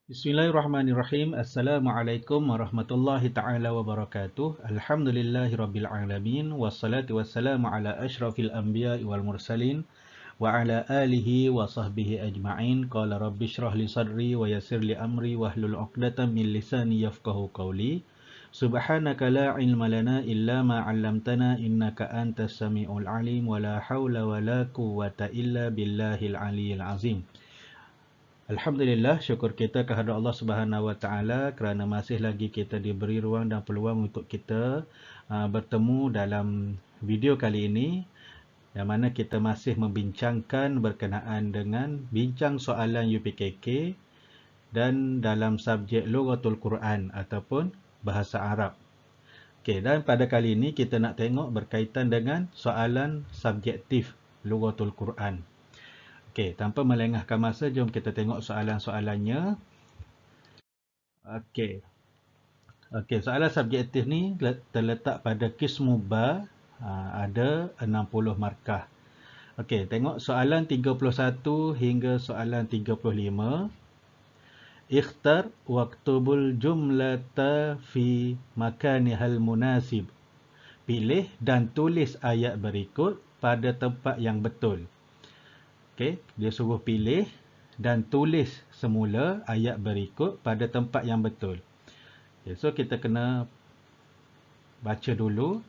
Bismillahirrahmanirrahim. Assalamualaikum warahmatullahi ta'ala wabarakatuh. Alhamdulillahirabbil alamin wassalatu wassalamu ala asyrafil anbiya'i wal mursalin wa ala alihi wa sahbihi ajma'in. Qala rabbi shrah li sadri wa yassir li amri wahlul 'uqdatam min lisani yafqahu qawli. Subhanaka la ilma lana illa ma 'allamtana innaka antas samiul alim wa la haula wa la quwwata illa billahil aliyyil azim. Alhamdulillah, syukur kita kehadrat Allah Subhanahu Wa Taala kerana masih lagi kita diberi ruang dan peluang untuk kita bertemu dalam video kali ini, yang mana kita masih membincangkan berkenaan dengan bincang soalan UPKK dan dalam subjek Lughatul Quran ataupun bahasa Arab. Okey, dan pada kali ini kita nak tengok berkaitan dengan soalan subjektif Lughatul Quran. Okey, tanpa melengahkan masa, jom kita tengok soalan-soalannya. Okey. Okey, soalan subjektif ni terletak pada Qismu Ba, ada 60 markah. Okey, tengok soalan 31 hingga soalan 35. Ikhtar waktubul jumlata fi makanihal munasib. Pilih dan tulis ayat berikut pada tempat yang betul. Okey, dia suruh pilih dan tulis semula ayat berikut pada tempat yang betul. Okay, so kita kena baca dulu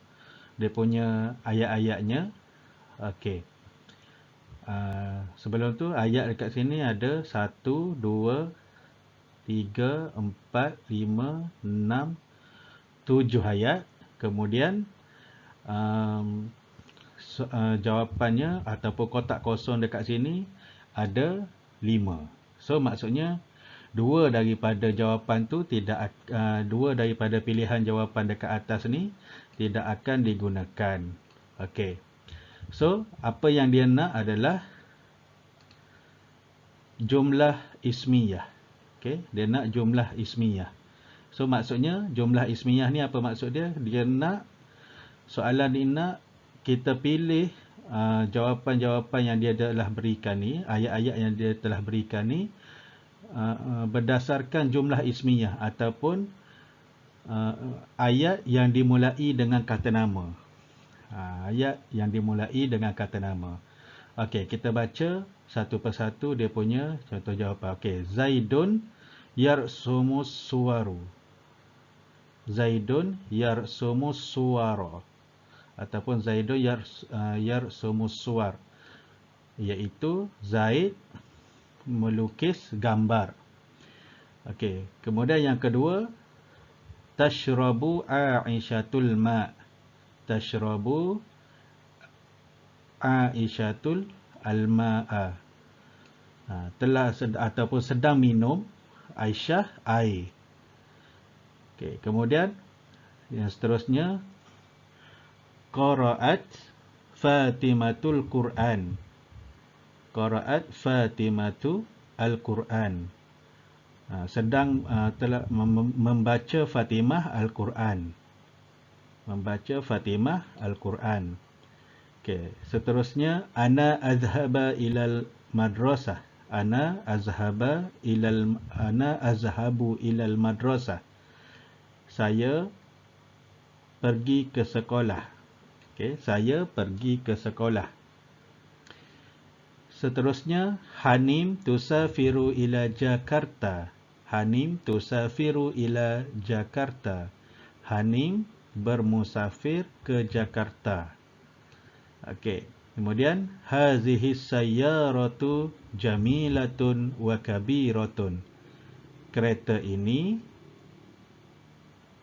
dia punya ayat-ayatnya. Okey. Sebelum tu ayat dekat sini ada 1, 2, 3, 4, 5, 6, 7 ayat. Kemudian jawapannya ataupun kotak kosong dekat sini ada 5. So maksudnya dua daripada jawapan tu dua daripada pilihan jawapan dekat atas ni tidak akan digunakan. Okey. So apa yang dia nak adalah jumlah ismiyah. Okey, dia nak jumlah ismiyah. So maksudnya jumlah ismiyah ni apa maksud dia? Dia nak soalan ni nak kita pilih jawapan-jawapan yang dia telah berikan ni, ayat-ayat yang dia telah berikan ni berdasarkan jumlah ismiyah ataupun ayat yang dimulai dengan kata nama. Ayat yang dimulai dengan kata nama. Okey, kita baca satu persatu dia punya contoh jawapan. Okey, Zaidun yarsumus suwaru. Zaidun yarsumus suwara. Ataupun Zaidun yarsumus suwar, iaitu Zaid melukis gambar. Okey, kemudian yang kedua, tashrabu Aisyatul ma. Tashrabu Aisyatul al-ma'a. Telah ataupun sedang minum Aisyah air. Okey, kemudian yang seterusnya, qara'at Fatimatul Quran. Qara'at Fatimatu Al-Quran. Sedang telah membaca Fatimah Al-Quran. Membaca Fatimah Al-Quran. Okey, seterusnya, ana azhaba ilal madrasah. Ana azhabu ilal madrasah. Saya pergi ke sekolah. Okey, saya pergi ke sekolah. Seterusnya, Hanim tusafiru ila Jakarta. Hanim tusafiru ila Jakarta. Hanim bermusafir ke Jakarta. Okey, kemudian hazihi sayyaratu jamilatun wa kabiratun. Kereta ini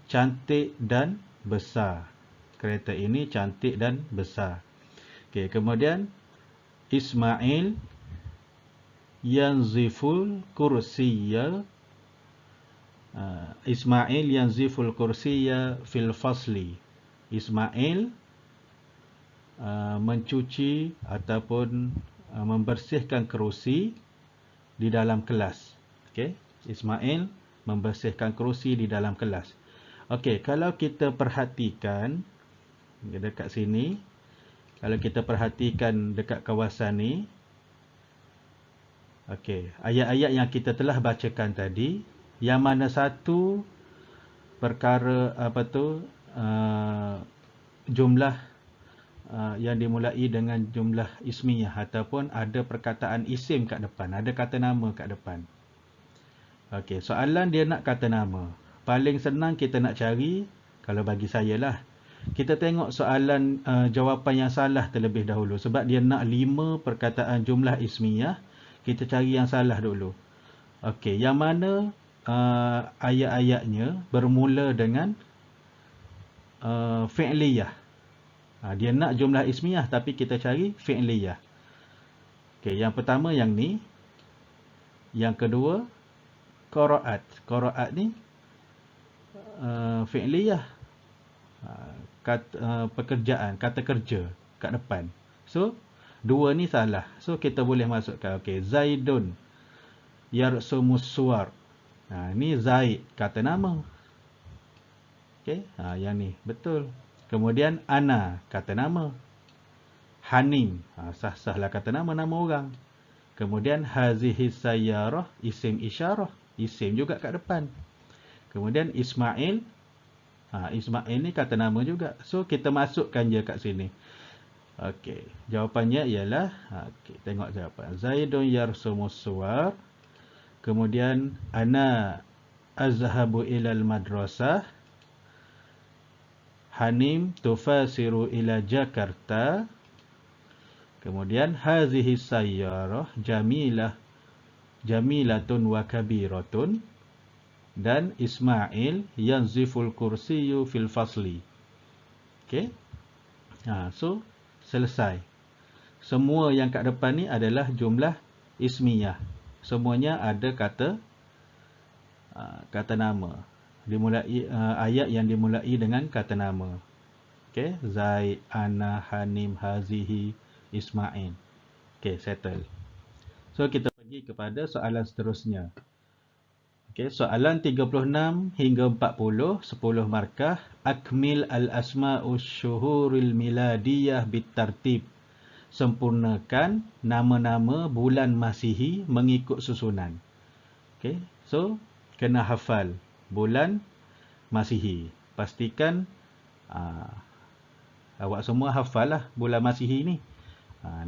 cantik dan besar. Kereta ini cantik dan besar. Okey, kemudian Ismail yanziful kursiyya. Ismail yanziful kursiyya fil fasli. Ismail mencuci ataupun membersihkan kerusi di dalam kelas. Okey, Ismail membersihkan kerusi di dalam kelas. Okey, kalau kita perhatikan dekat sini, kalau kita perhatikan dekat kawasan ni, Okey, ayat-ayat yang kita telah bacakan tadi, yang mana satu perkara jumlah yang dimulai dengan jumlah ismiyah ataupun ada perkataan isim kat depan, ada kata nama kat depan. Okey, soalan dia nak kata nama. Paling senang kita nak cari, kalau bagi saya lah, kita tengok soalan jawapan yang salah terlebih dahulu. Sebab dia nak 5 perkataan jumlah ismiyah, kita cari yang salah dulu. Okey, yang mana ayat-ayatnya bermula dengan fi'liyah. Dia nak jumlah ismiyah tapi kita cari fi'liyah. Okey, yang pertama yang ni. Yang kedua, qaraat. Qaraat ni fi'liyah. Pekerjaan, kata kerja kat depan. So, dua ni salah. So, kita boleh masukkan. Okey, Zaidun yarsumus suwar. Ni Zaid, kata nama. Okey, yang ni betul. Kemudian ana, kata nama. Hanim, sah-sahlah kata nama orang. Kemudian hazihi sayyarah, isim isyarah, isim juga kat depan. Kemudian Ismail, Ismail ni kata nama juga. So kita masukkan je kat sini. Okey, jawapannya ialah okey, tengok jawapan. Zaidun yarsumus suwar. Kemudian ana azhabu ilal madrasah. Hanim tufasiru ila Jakarta. Kemudian hazihi sayyarah jamilatun wa kabiratun. Dan Ismail yanziful kursiyu fil fasli. Okey. So selesai. Semua yang kat depan ni adalah jumlah ismiyah. Semuanya ada kata nama. Dimulai ayat yang dimulai dengan kata nama. Okey, Zaid, ana, Hanim, hazihi, Ismail. Okey, settle. So kita pergi kepada soalan seterusnya. Okey, soalan 36 hingga 40, 10 markah. Akmil al-asma'us syuhuril miladiyah bitartib. Sempurnakan nama-nama bulan Masihi mengikut susunan. Okey, so kena hafal bulan Masihi. Pastikan awak semua hafal lah bulan Masihi ni.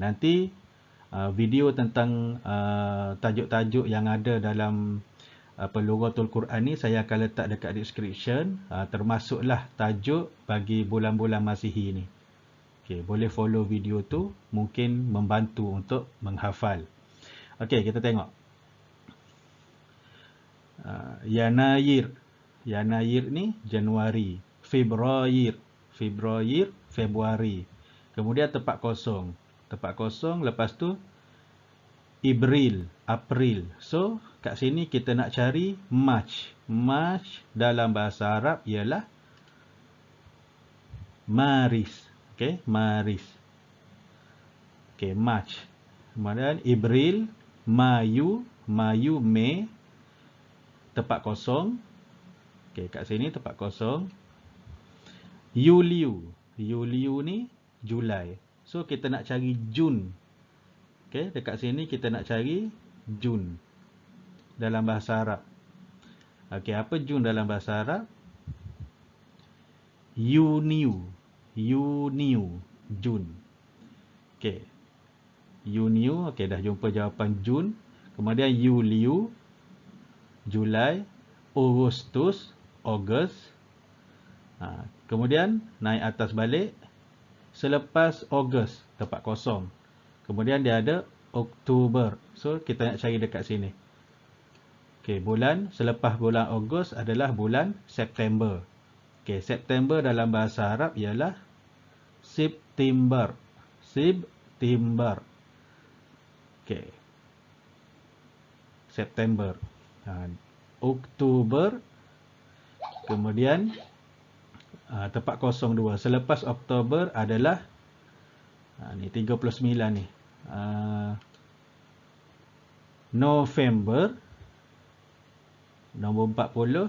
Nanti video tentang tajuk-tajuk yang ada dalam Lughatul Quran ni saya akan letak dekat description, termasuklah tajuk bagi bulan-bulan Masihi ni. Okey, boleh follow video tu, mungkin membantu untuk menghafal. Okey, kita tengok. Yanayir. Yanayir ni Januari. Februari. Februari. Kemudian tepat kosong. Tepat kosong, lepas tu April. So, kat sini kita nak cari March. March dalam bahasa Arab ialah Maris. Okey, Maris. Okey, March. Kemudian April, Mayu, Mei. Tepat kosong. Okey, kat sini tepat kosong. Yuliu ni Julai. So, kita nak cari Jun. Okey, dekat sini kita nak cari Jun dalam bahasa Arab. Okey, apa Jun dalam bahasa Arab? Yuniu, Jun. Okey. Yuniu, okey, dah jumpa jawapan Jun. Kemudian Yuliu, Julai, Agustus, Ogos. Kemudian naik atas balik. Selepas Ogos, tepat kosong. Kemudian dia ada Oktober. So, kita nak cari dekat sini. Okey, bulan selepas bulan Ogos adalah bulan September. Okey, September dalam bahasa Arab ialah September. Okey. September. Oktober. Kemudian tepat kosong 2. Selepas Oktober adalah ni 39 ni. November. Nombor 40.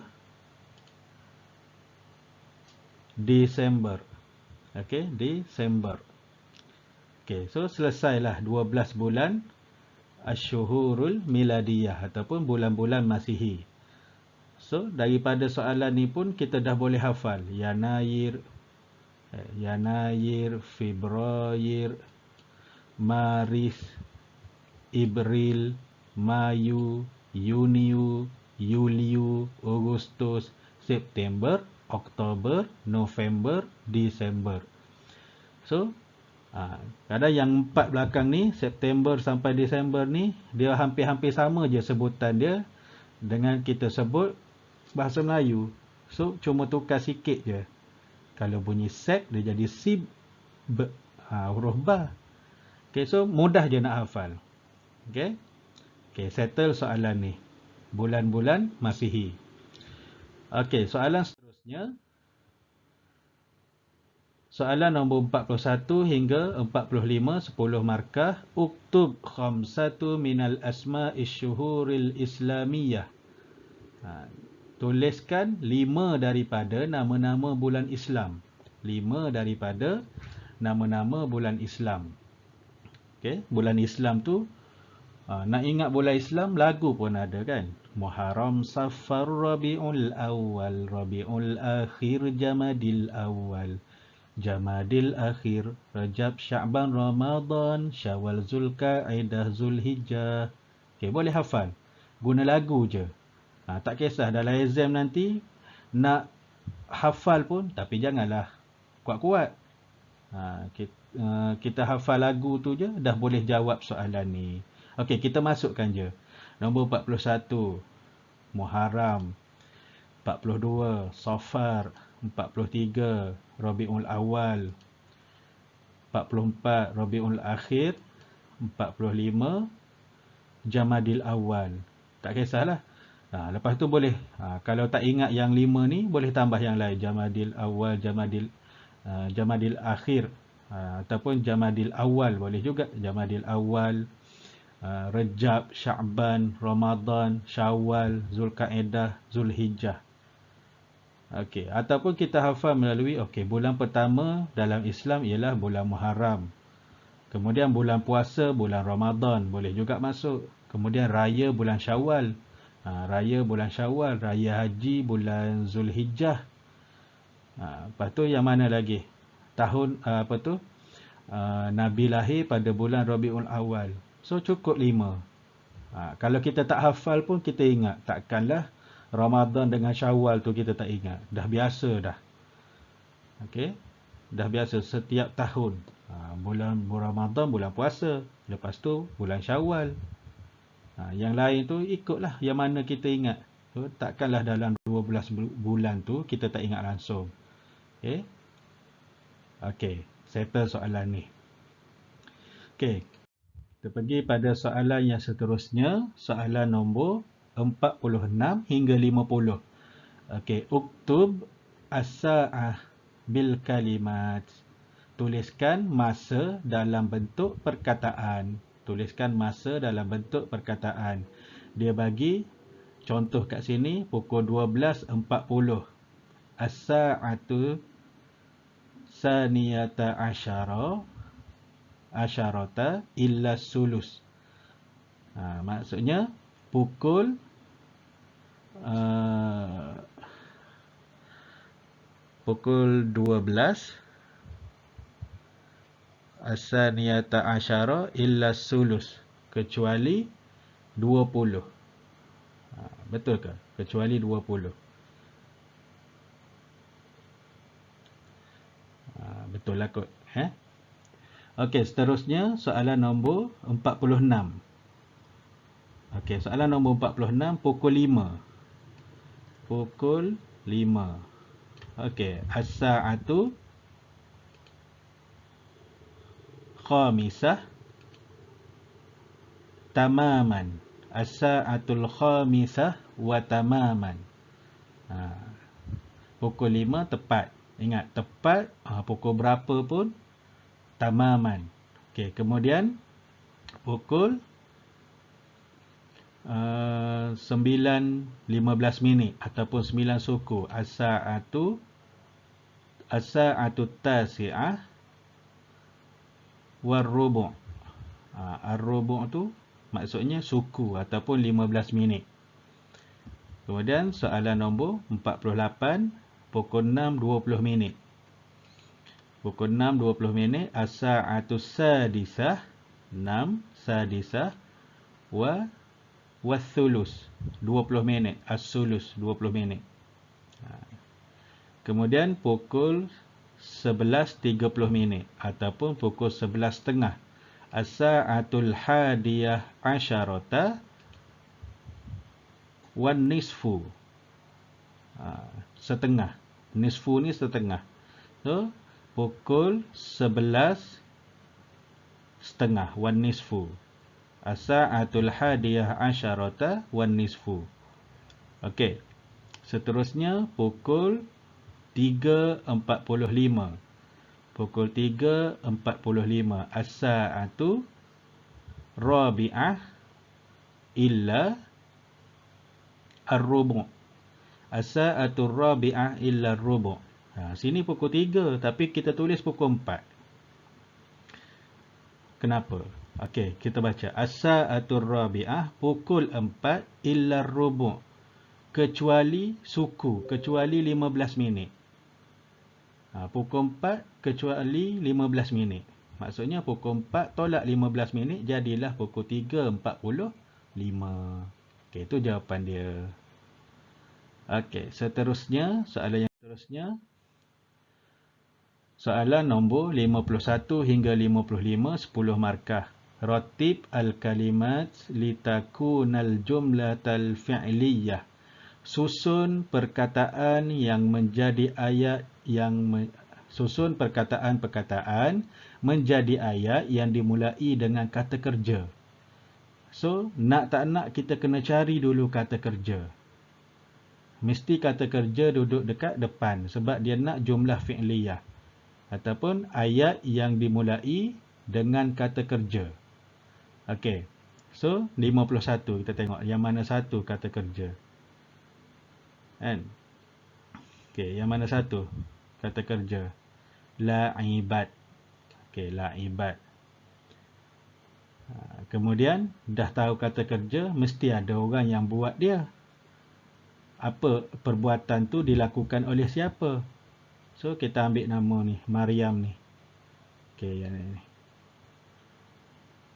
Desember. Okey, Desember. Okey, so selesailah 12 bulan Asyuhurul miladiyah ataupun bulan-bulan Masihi. So, daripada soalan ni pun kita dah boleh hafal. Yanayir, Februari, Maris, April, Mayu, Yuniu, Yuliu, Agustus, September, Oktober, November, Disember. So, kadang yang 4 belakang ni, September sampai Disember ni, dia hampir-hampir sama je sebutan dia dengan kita sebut bahasa Melayu. So, cuma tukar sikit je. Kalau bunyi sep, dia jadi sib, huruf ba. Okay, so mudah je nak hafal. Okay, settle soalan ni. Bulan-bulan Masihi. Okay, soalan seterusnya. Soalan nombor 41 hingga 45, 10 markah. Uktub khamsatu minal asma'ish syuhuril islamiyah. Tuliskan 5 daripada nama-nama bulan Islam. 5 daripada nama-nama bulan Islam. Okay, bulan Islam tu, nak ingat bulan Islam, lagu pun ada kan. Muharram, Safar, Rabiul Awal, Rabiul Akhir, Jamadil Awal, Jamadil Akhir, Rajab, Sya'ban, Ramadan, Syawal, Zulkaidah, Zulhijjah. Okay, boleh hafal. Guna lagu je. Tak kisah dalam exam nanti nak hafal pun, tapi janganlah kuat-kuat. Kita hafal lagu tu je, dah boleh jawab soalan ni. Okey, kita masukkan je. Nombor 41, Muharram. 42, Safar. 43, Rabiul Awal. 44, Rabiul Akhir. 45, Jamadil Awal. Tak kisahlah. Lepas tu boleh, kalau tak ingat yang 5 ni, boleh tambah yang lain. Jamadil Awal, Jamadil Akhir, ataupun Jamadil Awal boleh juga. Jamadil Awal, Rajab, Sya'ban, Ramadan, Syawal, Zulkaidah, Zulhijjah. Okey, ataupun kita hafal melalui bulan pertama dalam Islam ialah bulan Muharram. Kemudian bulan puasa bulan Ramadan boleh juga masuk. Kemudian raya bulan Syawal. Raya bulan Syawal, raya haji bulan Zulhijjah. Lepas tu yang mana lagi? Tahun Nabi lahir pada bulan Rabiul Awal. So cukup 5. Kalau kita tak hafal pun kita ingat. Takkanlah Ramadan dengan Syawal tu kita tak ingat. Dah biasa dah. Okey. Dah biasa setiap tahun. Bulan Ramadan bulan puasa. Lepas tu bulan Syawal. Yang lain tu ikutlah yang mana kita ingat. So, takkanlah dalam 12 bulan tu kita tak ingat langsung. Okey. Okey, settle soalan ni. Okey. Kita pergi pada soalan yang seterusnya, soalan nombor 46 hingga 50. Okey, uktub as-sa'ah bil kalimat. Tuliskan masa dalam bentuk perkataan. Tuliskan masa dalam bentuk perkataan. Dia bagi contoh kat sini pukul 12.40. As-sa'atu saniyata asyarata illa sulus. Maksudnya pukul pukul 12 as-saniyata asyara illa sulus, kecuali 20. Betul ke? Kecuali 20. Betul lah kot. Okey, seterusnya soalan nombor 46. Okey, soalan nombor 46 pukul 5. Pukul 5. Okey, as-sa'atu khamisah tamaman. As-sa'atul khamisah wa tamaman. Pukul 5 tepat. Ingat, tepat pukul berapa pun tamaman. Okey, kemudian pukul 9:15 minit ataupun 9 suku. As-sa'atu tasi'ah war-rubu'. Ar-rubu' tu maksudnya suku ataupun 15 minit. Kemudian soalan nombor 48, pukul 6.20 minit. Pukul 6.20 minit, as-sa'atus sadisah, 6 sadisah, wathulus, 20 minit, as-sulus, 20 minit. Kemudian pukul 11.30 minit ataupun pukul 11.30, as-sa'atul hadiyah asyarata wan nisfu, setengah. Nisfu ni setengah. So pukul 11.30, wan nisfu. As-sa'atul hadiyah asyarata wan nisfu. Okey. Seterusnya pukul 3.45. Pukul 3.45, as-sa'atu rabi'ah illa ar-rubu'. As-sa'atu rabi'ah illa ar-rubu'. Sini pukul 3 tapi kita tulis pukul 4. Kenapa? Okey, kita baca. As-sa'atu rabi'ah, pukul 4 illa ar-rubu'. Kecuali suku, kecuali 15 minit. Pukul 4 kecuali 15 minit. Maksudnya pukul 4 tolak 15 minit, jadilah pukul 3.45. Okey, itu jawapan dia. Okey, seterusnya, soalan yang seterusnya. Soalan nombor 51 hingga 55, 10 markah. Ratib al-kalimat litakunal jumlatal fi'liyah. Susun perkataan yang menjadi ayat susun perkataan-perkataan menjadi ayat yang dimulai dengan kata kerja. So, nak tak nak kita kena cari dulu kata kerja. Mesti kata kerja duduk dekat depan sebab dia nak jumlah fi'liyah ataupun ayat yang dimulai dengan kata kerja. Okey. So, 51 kita tengok yang mana satu kata kerja. Kan? Okey, yang mana satu kata kerja? La'ibat. Okey, la'ibat. Kemudian dah tahu kata kerja, mesti ada orang yang buat dia. Apa perbuatan tu dilakukan oleh siapa? So kita ambil nama ni, Maryam ni. Okey, yang ni.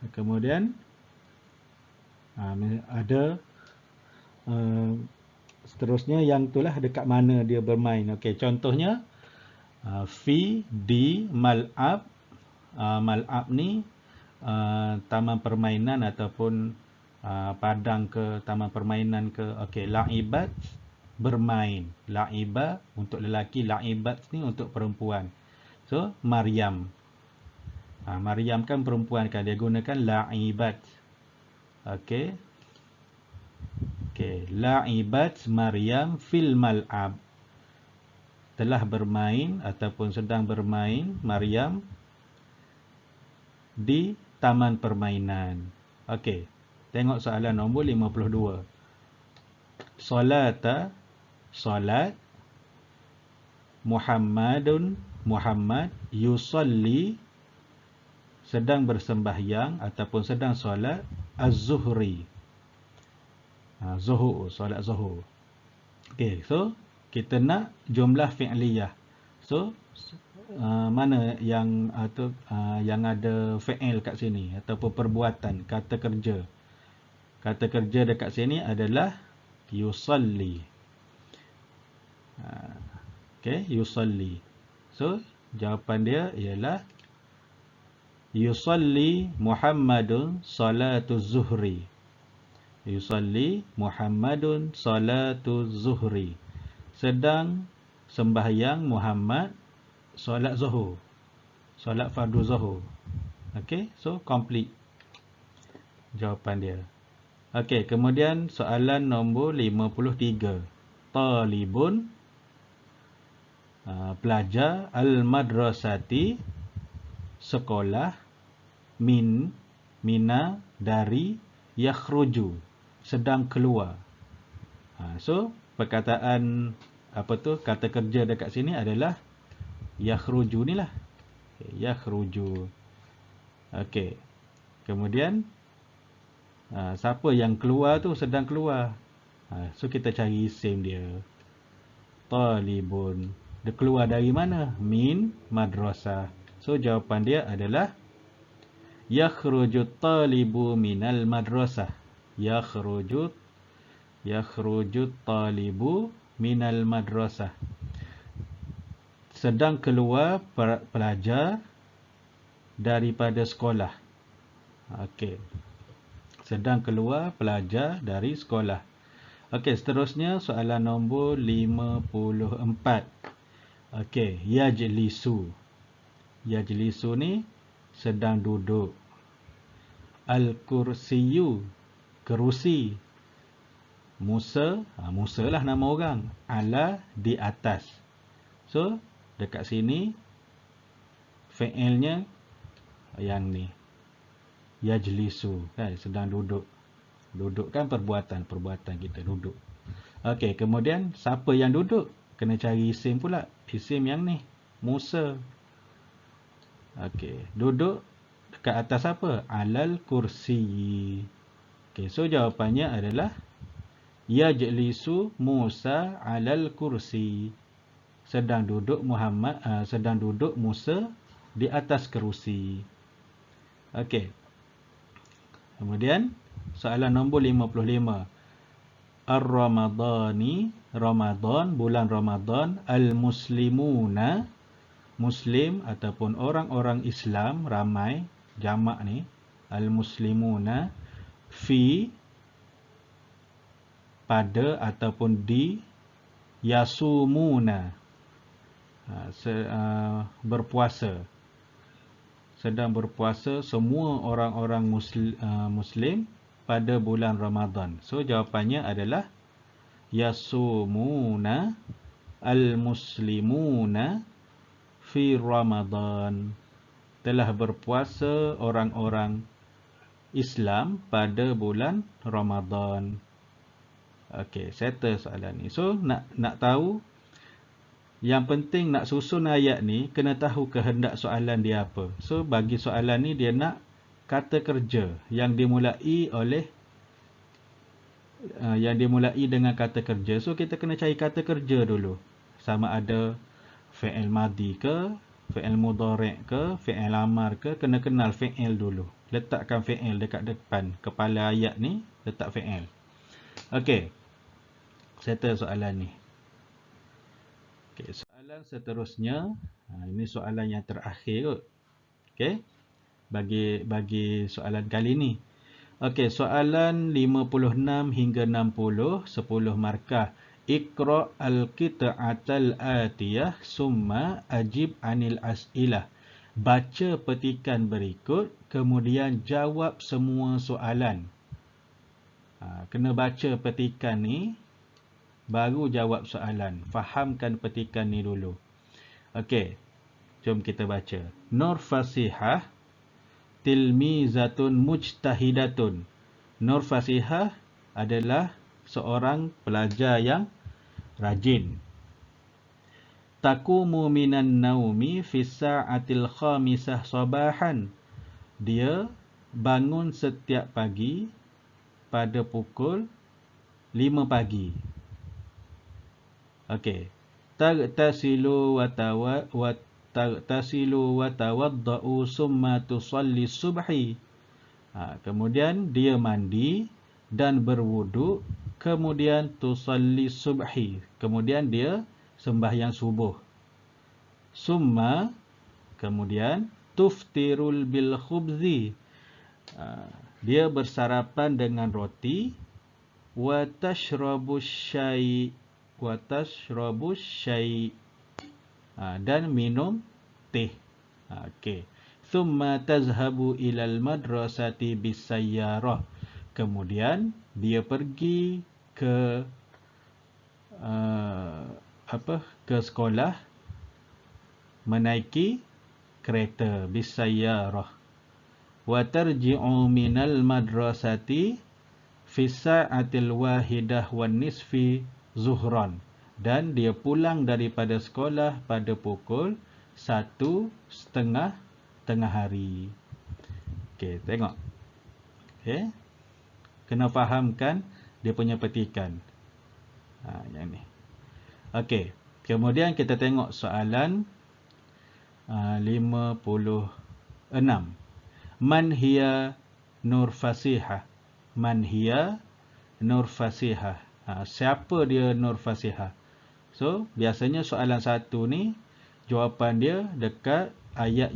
Kemudian ada seterusnya yang itulah dekat mana dia bermain. Okey, contohnya fi di mal'ab. Mal'ab ni taman permainan ataupun padang ke taman permainan ke. Okey, la'ibat bermain. La'iba untuk lelaki, la'ibat ni untuk perempuan. So Maryam. Maryam kan perempuan kan, dia gunakan la'ibat. Okey. Okey, la'ibat Maryam fil mal'ab. Telah bermain ataupun sedang bermain Maryam di taman permainan. Okey. Tengok soalan nombor 52. Solat Muhammad yusalli, sedang bersembahyang ataupun sedang solat az-zuhri. Zuhur, solat zuhur. Okey, so kita nak jumlah fi'liyah. So mana yang yang ada fi'il kat sini ataupun perbuatan, kata kerja. Kata kerja dekat sini adalah yusalli. Okey, yusalli. So jawapan dia ialah yusalli Muhammadun salatuz zuhri. Yusalli Muhammadun salatuz zuhri. Sedang sembahyang Muhammad solat zuhur. Solat fardu zuhur. Okey, so complete jawapan dia. Okey, kemudian soalan nombor 53. Talibun, pelajar, al-madrasati, sekolah, mina, dari, yakhruju, sedang keluar. So perkataan kata kerja dekat sini adalah yakhruju ni lah. Yakhruju. Okey. Kemudian Siapa yang keluar tu sedang keluar. So kita cari isim dia. Talibun. Dia keluar dari mana? Min madrasah. So jawapan dia adalah yakhrujut talibu minal madrasah. Yakhrujut talibu minal madrasah. Sedang keluar pelajar daripada sekolah. Okey. Sedang keluar pelajar dari sekolah. Okey, seterusnya soalan nombor 54. Okey, yajlisu. Yajlisu ni sedang duduk. Al-kursiyu, kerusi. Musa, Musa lah nama orang. Ala, di atas. So, dekat sini fi'ilnya yang ni. Yajlisu, kan, sedang duduk. Duduk kan perbuatan kita duduk. Okey, kemudian siapa yang duduk? Kena cari isim pula. Isim yang ni, Musa. Okey, duduk dekat atas apa? Alal kursi. Okey, so jawapannya adalah yajlisu Musa alal kursi. Sedang duduk Musa di atas kerusi. Okey. Kemudian soalan nombor 55. Ar-Ramadani, Ramadan, bulan Ramadan, al-muslimuna, muslim ataupun orang-orang Islam ramai, jamak ni, al-muslimuna fi, pada ataupun di, yasumuna, berpuasa. Sedang berpuasa semua orang-orang Muslim pada bulan Ramadan. So jawapannya adalah yasumuna al-muslimuna fi Ramadan. Telah berpuasa orang-orang Islam pada bulan Ramadan. Okey, settle soalan ni. So nak tahu, yang penting nak susun ayat ni kena tahu kehendak soalan dia apa. So bagi soalan ni dia nak kata kerja yang dimulai dengan kata kerja. So kita kena cari kata kerja dulu. Sama ada fi'il madhi ke, fi'il mudhari' ke, fi'il amar ke, kena kenal fi'il dulu. Letakkan fi'il dekat depan kepala ayat ni, letak fi'il. Okey. Settle soalan ni. Okey, soalan seterusnya, ini soalan yang terakhir kot. Okey. Bagi soalan kali ni. Okey, soalan 56 hingga 60, 10 markah. Iqra' al-qita'atal atiyah summa ajib anil as'ilah. Baca petikan berikut, kemudian jawab semua soalan. Kena baca petikan ni, baru jawab soalan. Fahamkan petikan ni dulu. Okey, jom kita baca. Nur Fasihah tilmizatun mujtahidatun. Nur Fasihah adalah seorang pelajar yang rajin. Taqumu minan naumi fi sa'atil khamisah sabahan. Dia bangun setiap pagi pada pukul 5 pagi. Okey. Tagtasilu wa tawadda'u summa tusalli subhi. Kemudian dia mandi dan berwuduk, kemudian tusalli subhi. Kemudian dia sembahyang subuh. Summa, kemudian tuftirul bil khubzi. Dia bersarapan dengan roti. Wa tashrabus syai. Dan minum teh. Okey. Thumma tazhabu ilal madrasati bisayyarah. Kemudian dia pergi ke ke sekolah menaiki kereta bisayyarah. Wa tarji'u minal madrasati fi sa'atil wahidah wan nisfi zuhran. Dan dia pulang daripada sekolah pada pukul 1:30 tengah hari. Okey, tengok. Okey. Kena fahamkan dia punya petikan. Yang ni. Okey. Kemudian kita tengok soalan 56. Man hiya Nur Fasihah? Man hiya Nur Fasihah? Siapa dia Nur Fasihah? So, biasanya soalan satu ni jawapan dia dekat ayat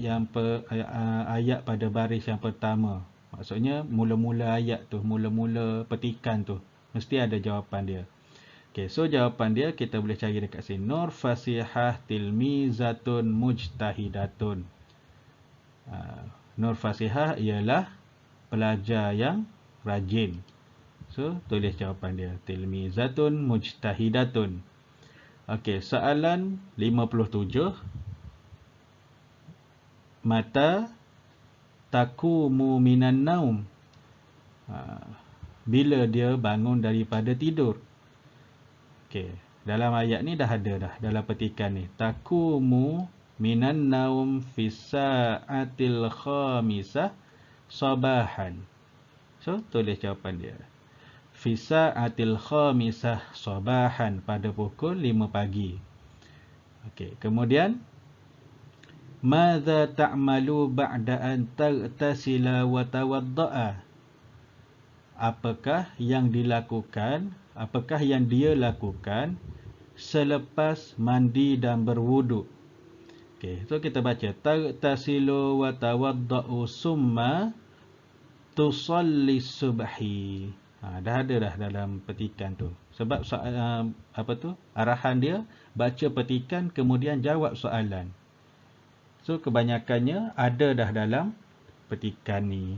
ayat pada baris yang pertama. Maksudnya mula-mula ayat tu, mula-mula petikan tu, mesti ada jawapan dia. Okey, so jawapan dia kita boleh cari dekat sini. Nur Fasihah tilmizatun mujtahidatun. Nur Fasihah ialah pelajar yang rajin. So, tulis jawapan dia. Tilmizatun mujtahidatun. Okey, soalan 57. Mata taqumu minan naum? Bila dia bangun daripada tidur? Okey, dalam ayat ni dah ada dah, dalam petikan ni. Taqumu minan naum fi sa'atil khamisah sabahan. So, tulis jawapan dia. Fi sa'atil khamisah sabahan, pada pukul 5 pagi. Okey, kemudian madza ta'malu ba'da an taghtasila wa tawadda'a? Apakah yang dilakukan, apakah yang dia lakukan selepas mandi dan berwuduk? Okey, so kita baca taghtasilu wa tawadda'u summa tusalli subhi. Dah ada dah dalam petikan tu. Sebab arahan dia baca petikan kemudian jawab soalan. So, kebanyakannya ada dah dalam petikan ni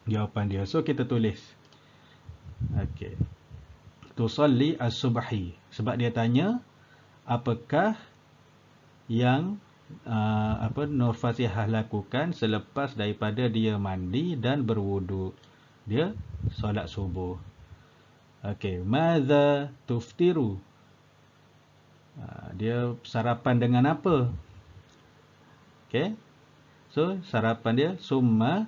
jawapan dia. So, kita tulis. Okey. Tusalli as-subhi. Sebab dia tanya, apakah yang Nur Fasihah lakukan selepas daripada dia mandi dan berwuduk? Dia solat subuh. Okey. Madza tuftiru? Dia sarapan dengan apa? Okey. So, sarapan dia summa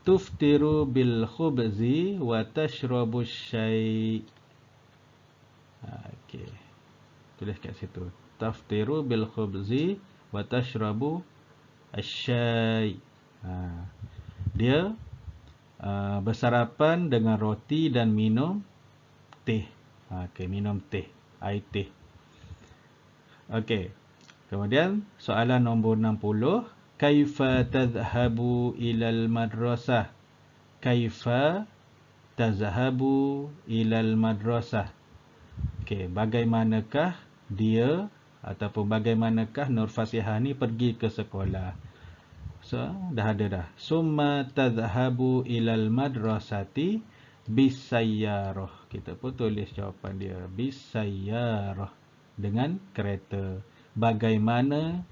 tuftiru bil khubzi wa tashrabu syai'. Okey. Tulis kat situ. Tuftiru bil khubzi wa tashrabu asy-syai'. Dia bersarapan dengan roti dan minum teh. Okey, minum teh, air teh. Okey. Kemudian soalan nombor 60. Kaifa tadhhabu ilal madrasah? Kaifa tadhhabu ilal madrasah? Okey, bagaimanakah dia ataupun bagaimanakah Nur Fasihah ni pergi ke sekolah? So, dah ada dah. Summa tadhhabu ilal madrasati bisayyarah. Kita pun tulis jawapan dia. Bisayyarah, dengan kereta. Bagaimana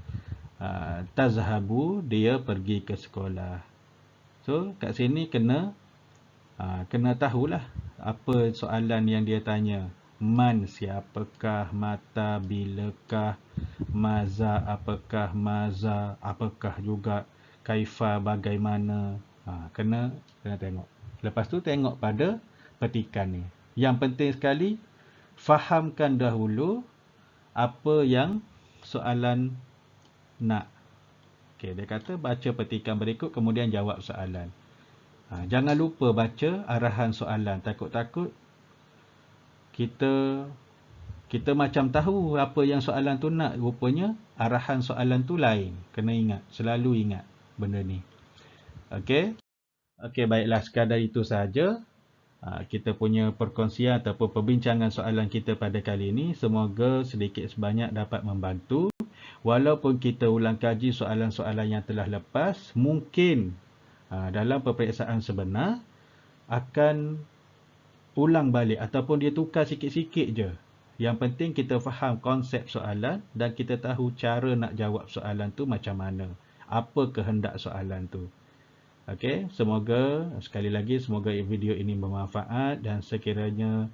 tazhabu, dia pergi ke sekolah. So, kat sini kena tahulah apa soalan yang dia tanya. Man, siapakah? Mata, bilakah? Maza, apakah? Maza, apakah juga? Kaifa, bagaimana? Kena tengok. Lepas tu tengok pada petikan ni. Yang penting sekali, fahamkan dahulu apa yang soalan nak. Okey, dia kata baca petikan berikut kemudian jawab soalan. Jangan lupa baca arahan soalan. Takut-takut kita macam tahu apa yang soalan tu nak, rupanya arahan soalan tu lain. Kena ingat, selalu ingat benda ni. Okey. Okey, baiklah, sekadar itu sahaja kita punya perkongsian ataupun perbincangan soalan kita pada kali ini. Semoga sedikit sebanyak dapat membantu. Walaupun kita ulang kaji soalan-soalan yang telah lepas, mungkin dalam peperiksaan sebenar akan ulang balik ataupun dia tukar sikit-sikit je. Yang penting kita faham konsep soalan dan kita tahu cara nak jawab soalan tu macam mana. Apa kehendak soalan tu. Okey, sekali lagi semoga video ini bermanfaat, dan sekiranya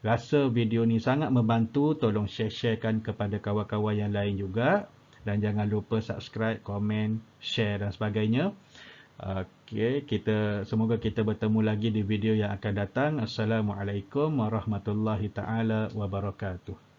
rasa video ni sangat membantu, tolong sharekan kepada kawan-kawan yang lain juga, dan jangan lupa subscribe, komen, share dan sebagainya. Okay, semoga kita bertemu lagi di video yang akan datang. Assalamualaikum warahmatullahi taala wabarakatuh.